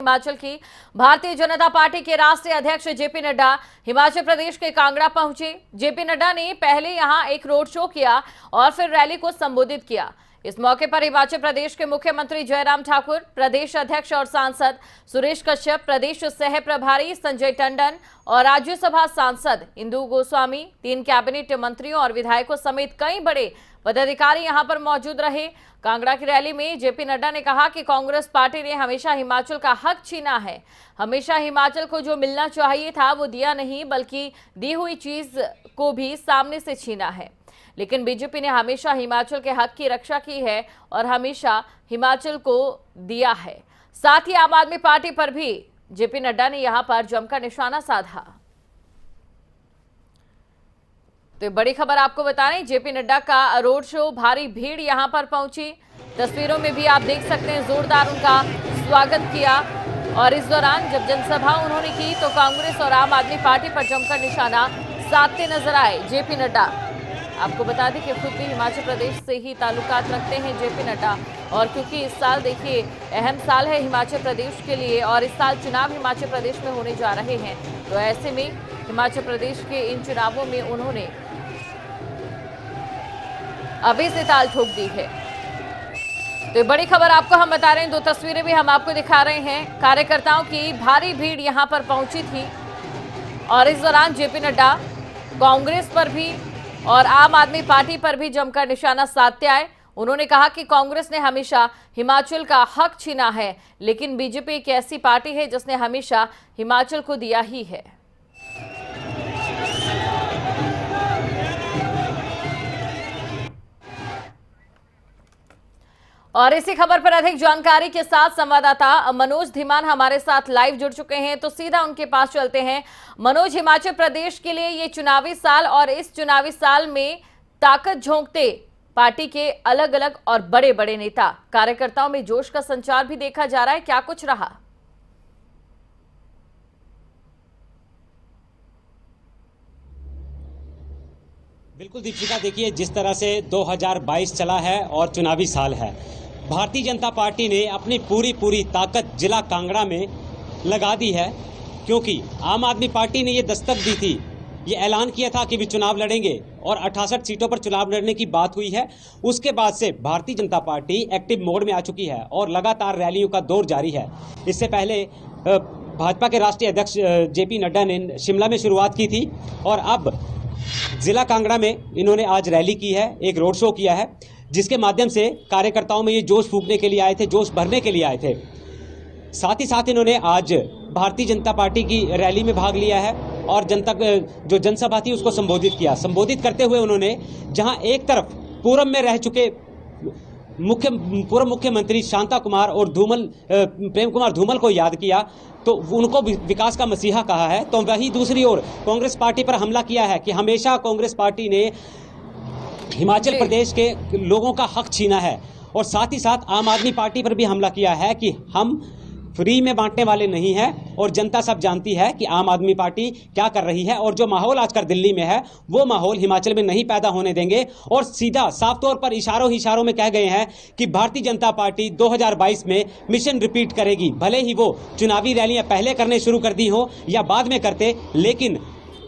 हिमाचल की भारतीय जनता पार्टी के राष्ट्रीय अध्यक्ष जेपी नड्डा हिमाचल प्रदेश के कांगड़ा पहुंचे। जेपी नड्डा ने पहले यहां एक रोड शो किया और फिर रैली को संबोधित किया। इस मौके पर हिमाचल प्रदेश के मुख्यमंत्री जयराम ठाकुर, प्रदेश अध्यक्ष और सांसद सुरेश कश्यप, प्रदेश सह प्रभारी संजय टंडन और राज्यसभा सांसद इंदु गोस्वामी, 3 कैबिनेट मंत्रियों और विधायकों समेत कई बड़े पदाधिकारी यहां पर मौजूद रहे। कांगड़ा की रैली में जेपी नड्डा ने कहा कि कांग्रेस पार्टी ने हमेशा हिमाचल का हक छीना है। हमेशा हिमाचल को जो मिलना चाहिए था वो दिया नहीं, बल्कि दी हुई चीज को भी सामने से छीना है। लेकिन बीजेपी ने हमेशा हिमाचल के हक की रक्षा की है और हमेशा हिमाचल को दिया है। साथ ही आम आदमी पार्टी पर भी जेपी नड्डा ने यहां पर जमकर निशाना साधा। तो बड़ी खबर आपको बता रहे, जेपी नड्डा का रोड शो, भारी भीड़ यहां पर पहुंची। तस्वीरों में भी आप देख सकते हैं, जोरदार उनका स्वागत किया। और इस दौरान जब जनसभा उन्होंने की तो कांग्रेस और आम आदमी पार्टी पर जमकर निशाना साधते नजर आए जेपी नड्डा। आपको बता दें कि खुद भी हिमाचल प्रदेश से ही ताल्लुकात रखते हैं जेपी नड्डा। और क्योंकि इस साल देखिए अहम साल है हिमाचल प्रदेश के लिए और इस साल चुनाव हिमाचल प्रदेश में होने जा रहे हैं, तो ऐसे में हिमाचल प्रदेश के इन चुनावों में उन्होंने अभी से ताल ठोक दी है। तो बड़ी खबर आपको हम बता रहे हैं, 2 तस्वीरें भी हम आपको दिखा रहे हैं। कार्यकर्ताओं की भारी भीड़ यहां पर पहुंची थी और इस दौरान जेपी नड्डा कांग्रेस पर भी और आम आदमी पार्टी पर भी जमकर निशाना साधते आए। उन्होंने कहा कि कांग्रेस ने हमेशा हिमाचल का हक छीना है, लेकिन बीजेपी एक ऐसी पार्टी है जिसने हमेशा हिमाचल को दिया ही है। और इसी खबर पर अधिक जानकारी के साथ संवाददाता मनोज धीमान हमारे साथ लाइव जुड़ चुके हैं, तो सीधा उनके पास चलते हैं। मनोज, हिमाचल प्रदेश के लिए ये चुनावी साल और इस चुनावी साल में ताकत झोंकते पार्टी के अलग अलग और बड़े बड़े नेता, कार्यकर्ताओं में जोश का संचार भी देखा जा रहा है, क्या कुछ रहा? बिल्कुल दीपिका, देखिए जिस तरह से 2022 चला है और चुनावी साल है, भारतीय जनता पार्टी ने अपनी पूरी ताकत जिला कांगड़ा में लगा दी है। क्योंकि आम आदमी पार्टी ने ये दस्तक दी थी, ये ऐलान किया था कि वे चुनाव लड़ेंगे और 68 सीटों पर चुनाव लड़ने की बात हुई है। उसके बाद से Bharatiya Janata party active mode में आ चुकी है और लगातार रैलियों का दौर जारी है। इससे पहले भाजपा के राष्ट्रीय अध्यक्ष जेपी नड्डा ने शिमला में शुरुआत की थी और अब जिला कांगड़ा में इन्होंने आज रैली की है, एक रोड शो किया है, जिसके माध्यम से कार्यकर्ताओं में ये जोश फूंकने के लिए आए थे, जोश भरने के लिए आए थे। साथ ही साथ इन्होंने आज भारतीय जनता पार्टी की रैली में भाग लिया है और जनता जो जनसभा थी उसको संबोधित किया। संबोधित करते हुए उन्होंने जहां एक तरफ पूर्व में रह चुके पूर्व मुख्यमंत्री शांता कुमार और प्रेम कुमार धूमल को याद किया, तो उनको विकास का मसीहा कहा है, तो वही दूसरी ओर कांग्रेस पार्टी पर हमला किया है कि हमेशा कांग्रेस पार्टी ने हिमाचल प्रदेश के लोगों का हक छीना है। और साथ ही साथ आम आदमी पार्टी पर भी हमला किया है कि हम फ्री में बांटने वाले नहीं हैं और जनता सब जानती है कि आम आदमी पार्टी क्या कर रही है और जो माहौल आजकल दिल्ली में है वो माहौल हिमाचल में नहीं पैदा होने देंगे। और सीधा साफ तौर पर इशारों में कह गए हैं कि भारतीय जनता पार्टी 2022 में मिशन रिपीट करेगी। भले ही वो चुनावी रैलियां पहले करने शुरू कर दी हो या बाद में करते, लेकिन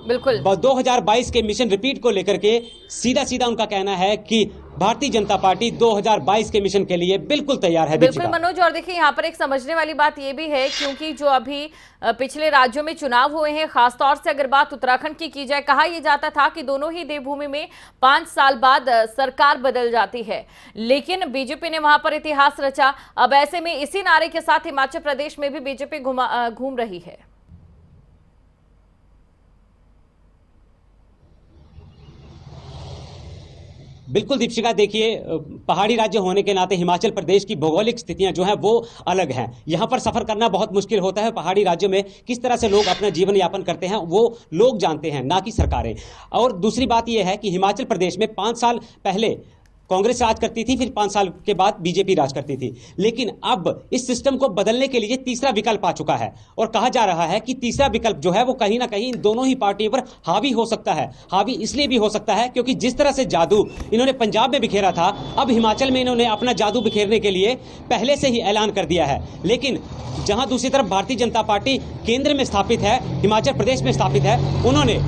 बिल्कुल 2022 के मिशन रिपीट को लेकर के सीधा उनका कहना है कि भारतीय जनता पार्टी 2022 के मिशन के लिए बिल्कुल तैयार है। बिल्कुल मनोज, और देखिए यहाँ पर एक समझने वाली बात ये भी है, क्योंकि जो अभी पिछले राज्यों में चुनाव हुए हैं, खासतौर से अगर बात उत्तराखंड की जाए, कहा यह जाता था कि दोनों ही देवभूमि में 5 साल बाद सरकार बदल जाती है, लेकिन बीजेपी ने वहां पर इतिहास रचा। अब ऐसे में इसी नारे के साथ हिमाचल प्रदेश में भी बीजेपी घूम रही है। बिल्कुल दीपिका, देखिए पहाड़ी राज्य होने के नाते हिमाचल प्रदेश की भौगोलिक स्थितियां जो हैं वो अलग हैं। यहां पर सफर करना बहुत मुश्किल होता है। पहाड़ी राज्यों में किस तरह से लोग अपना जीवन यापन करते हैं वो लोग जानते हैं, ना कि सरकारें। और दूसरी बात यह है कि हिमाचल प्रदेश में 5 साल पहले कांग्रेस राज करती थी, फिर 5 साल के बाद बीजेपी राज करती थी। लेकिन अब इस सिस्टम को बदलने के लिए तीसरा विकल्प आ चुका है और कहा जा रहा है कि तीसरा विकल्प जो है वो कहीं ना कहीं इन दोनों ही पार्टियों पर हावी हो सकता है। हावी इसलिए भी हो सकता है क्योंकि जिस तरह से जादू इन्होंने पंजाब में बिखेरा था, अब हिमाचल में इन्होंने अपना जादू बिखेरने के लिए पहले से ही ऐलान कर दिया है। लेकिन जहां दूसरी तरफ भारतीय जनता पार्टी केंद्र में स्थापित है, हिमाचल प्रदेश में स्थापित है, उन्होंने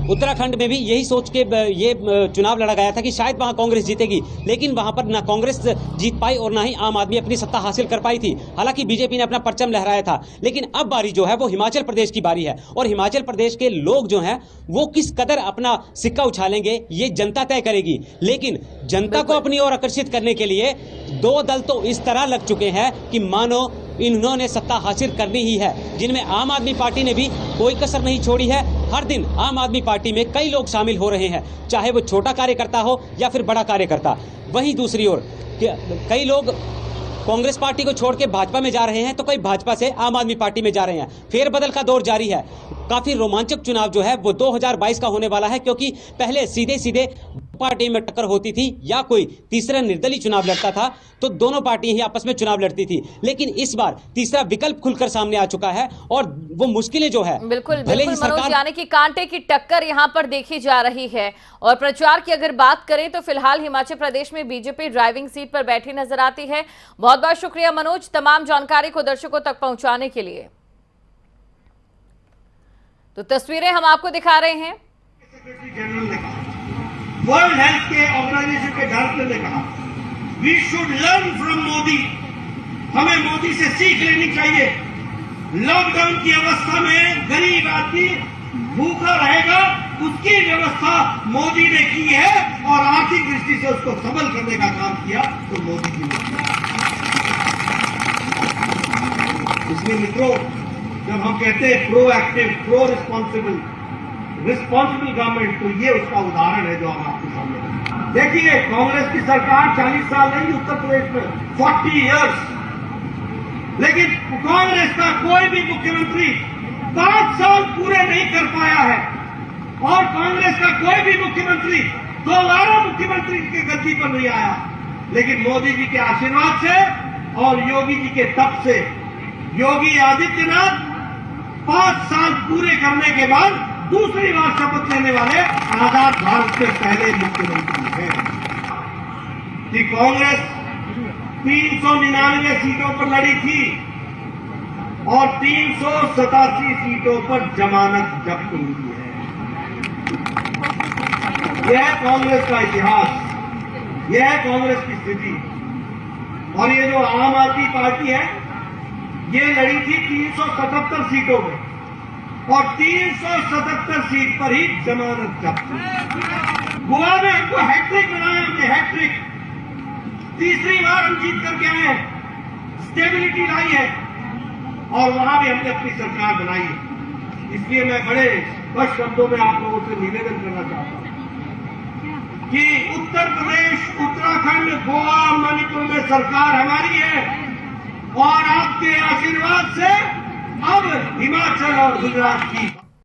उत्तराखंड में भी यही सोच के ये चुनाव लड़ा गया था कि शायद वहां कांग्रेस जीतेगी, लेकिन वहां पर ना कांग्रेस जीत पाई और ना ही आम आदमी अपनी सत्ता हासिल कर पाई थी। हालांकि बीजेपी ने अपना परचम लहराया था। लेकिन अब बारी जो है वो हिमाचल प्रदेश की बारी है और हिमाचल प्रदेश के लोग जो हैं वो किस कदर अपना सिक्का उछालेंगे ये जनता तय करेगी। लेकिन जनता को अपनी ओर आकर्षित करने के लिए दो दल तो इस तरह लग चुके हैं कि मानो इन्होंने सत्ता हासिल करनी ही है, जिनमें आम आदमी पार्टी ने भी कोई कसर नहीं छोड़ी है। हर दिन आम आदमी पार्टी में कई लोग शामिल हो रहे हैं, चाहे वो छोटा कार्यकर्ता हो या फिर बड़ा कार्यकर्ता। वहीं दूसरी ओर कई लोग कांग्रेस पार्टी को छोड़ के भाजपा में जा रहे हैं, तो कई भाजपा से आम आदमी पार्टी में जा रहे हैं। फेरबदल का दौर जारी है। काफी रोमांचक चुनाव जो है वो 2022 का होने वाला है, क्योंकि पहले सीधे सीधे पार्टी में टक्कर होती थी या कोई तीसरा निर्दलीय चुनाव लड़ता था तो दोनों पार्टियां ही आपस में चुनाव लड़ती थी। लेकिन इस बार तीसरा विकल्प खुलकर सामने आ चुका है और वो मुश्किलें जो है बिल्कुल मनोज, यानी कि कांटे की टक्कर यहां पर देखी जा रही है। और प्रचार की अगर बात करें तो फिलहाल हिमाचल प्रदेश में बीजेपी ड्राइविंग सीट पर बैठी नजर आती है। बहुत बहुत शुक्रिया मनोज, तमाम जानकारी को दर्शकों तक पहुंचाने के लिए। तो तस्वीरें हम आपको दिखा रहे हैं। वर्ल्ड हेल्थ के ऑर्गेनाइजेशन के डायरेक्टर ने कहा we should learn from Modi, हमें मोदी से सीख लेनी चाहिए। लॉकडाउन की अवस्था में गरीब आदमी भूखा रहेगा, उसकी व्यवस्था मोदी ने की है और आर्थिक दृष्टि से उसको सबल करने का काम किया तो मोदी जी ने। इसलिए मित्रों, जब हम कहते हैं pro active, pro responsible government, तो ये उसका उदाहरण है जो हम आपके सामने देखिए। कांग्रेस की सरकार 40 साल रही उत्तर प्रदेश में, 40 इयर्स, लेकिन कांग्रेस का कोई भी मुख्यमंत्री 5 साल पूरे नहीं कर पाया है और कांग्रेस का कोई भी मुख्यमंत्री दोबारा मुख्यमंत्री की गद्दी पर नहीं आया। लेकिन मोदी जी के आशीर्वाद से और योगी जी के तप से योगी आदित्यनाथ 5 साल पूरे करने के बाद दूसरी बार शपथ लेने वाले आजाद भारत के पहले मुख्यमंत्री हैं। कि कांग्रेस 399 सीटों पर लड़ी थी और 387 सीटों पर जमानत जब्त हुई है। यह है कांग्रेस का इतिहास, यह है कांग्रेस की स्थिति। और ये जो आम आदमी पार्टी है, ये लड़ी थी 377 सीटों में और 377 सीट पर ही जमानत जब्त। गोवा में हमको हैट्रिक बनाया, हमने हैट्रिक, तीसरी बार हम जीत करके आए हैं, स्टेबिलिटी लाई है और वहां भी हमने अपनी सरकार बनाई है। इसलिए मैं बड़े स्पष्ट शब्दों में आप लोगों से निवेदन करना चाहता हूं कि उत्तर प्रदेश, उत्तराखंड, गोवा, मणिपुर में सरकार हमारी है और आपके आशीर्वाद से अब हिमाचल और गुजरात की